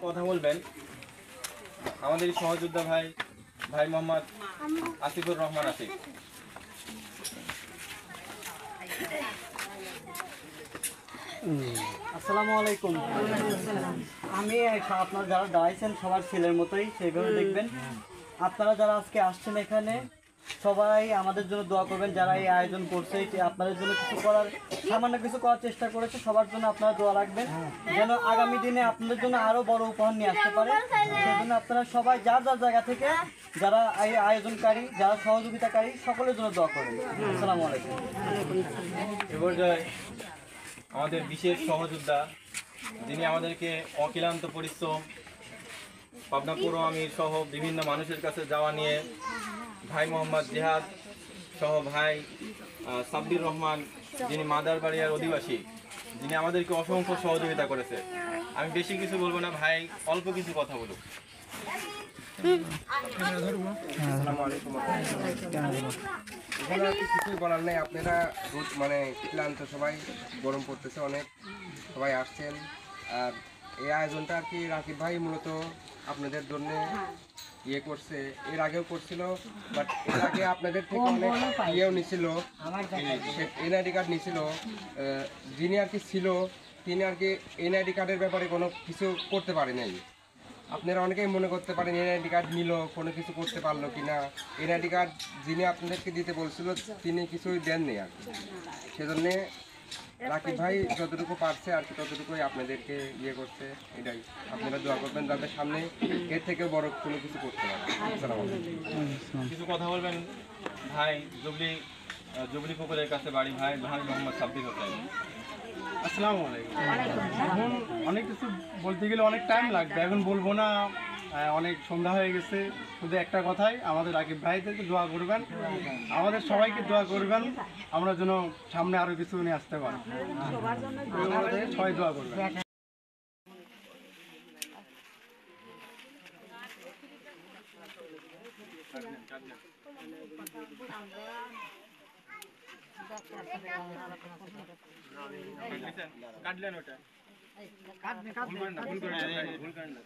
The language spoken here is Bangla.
কথা বলবেন আমাদের সহযোদ্ধা ভাই ভাই মোহাম্মদ আসিফুর রহমান আসিফ। আসসালামু আলাইকুম। আমি আপনারা যারা দাঁড়াইছেন সবার ছেলের মতোই সেইভাবে দেখবেন। আপনারা যারা আজকে আসছেন এখানে সবাই আমাদের জন্য দোয়া করবেন। যারা এই আয়োজন করছে আপনাদের জন্য সামান্য কিছু করার চেষ্টা করেছে, সবার জন্য আপনারা দোয়া রাখবেন যেন আগামী দিনে আপনাদের জন্য আরও বড় উপহার নিয়ে আসতে পারে। সেই জন্য আপনারা সবাই যার যার জায়গা থেকে যারা এই আয়োজনকারী যারা সহযোগিতাকারী সকলের জন্য দোয়া করবেন। আসসালামু আলাইকুম। এ পর্যায়ে আমাদের বিশেষ সহযোদ্ধা যিনি আমাদেরকে অক্লান্ত পরিশ্রম পাবনা পৌর আমির সহ বিভিন্ন মানুষের কাছে যাওয়া নিয়ে ভাই মোহাম্মদ জিহাদ সহ ভাই সাব্বির রহমান যিনি মাদারবাড়িয়ার অধিবাসী, যিনি আমাদেরকে অসংখ্য সহযোগিতা করেছে। আমি বেশি কিছু বলবো না, ভাই অল্প কিছু কথা বলুক। কিছুই বলার নেই, আপনারা মানে ক্লান্ত, সবাই গরম পড়তেছে অনেক, সবাই আসছেন। আর এই আয়োজনটা আর কি রাকিব ভাই মূলত আপনাদের জন্য ইয়ে করছে, এর আগেও করছিল, বাট এর আগে আপনাদের থেকে অনেক ইয়েও নিছিল, এনআইডি কার্ড নিছিল। যিনি আর কি ছিল তিনি আর কি এনআইডি কার্ডের ব্যাপারে কোনো কিছু করতে পারে নাই। আপনারা অনেকেই মনে করতে পারেন এনআইডি কার্ড নিল, কোনো কিছু করতে পারলো কি না। এনআইডি কার্ড যিনি আপনাদেরকে দিতে বলছিল তিনি কিছুই দেননি আর কি। সেজন্যে রাকিব ভাই যতটুকু পারছে আর কি ততটুকুই আপনাদেরকে ইয়ে করছে। এটাই আপনারা দোয়া করবেন যাতে সামনে এর থেকে বড় কোনো কিছু করতে পারে। আসসালামু আলাইকুম। কিছু কথা বলবেন ভাই জুবলি পুকুরের কাছে বাড়ি ভাই মোহাম্মদ সাব্বির হোসেন। আসসালামু আলাইকুম। এখন অনেক কিছু বলতে গেলে অনেক টাইম লাগবে, এখন বলবো না, অনেক সন্ধ্যা হয়ে গেছে। শুধু একটা কথাই, আমাদের রাকিব ভাইদেরকে দোয়া করবেন, আমাদের সবাইকে দোয়া করবেন, আমরা যেন সামনে আরও কিছু নিয়ে আসতে পারি। সবাই দোয়া করবেন। কাটলেন ওটা ভুল করেন না।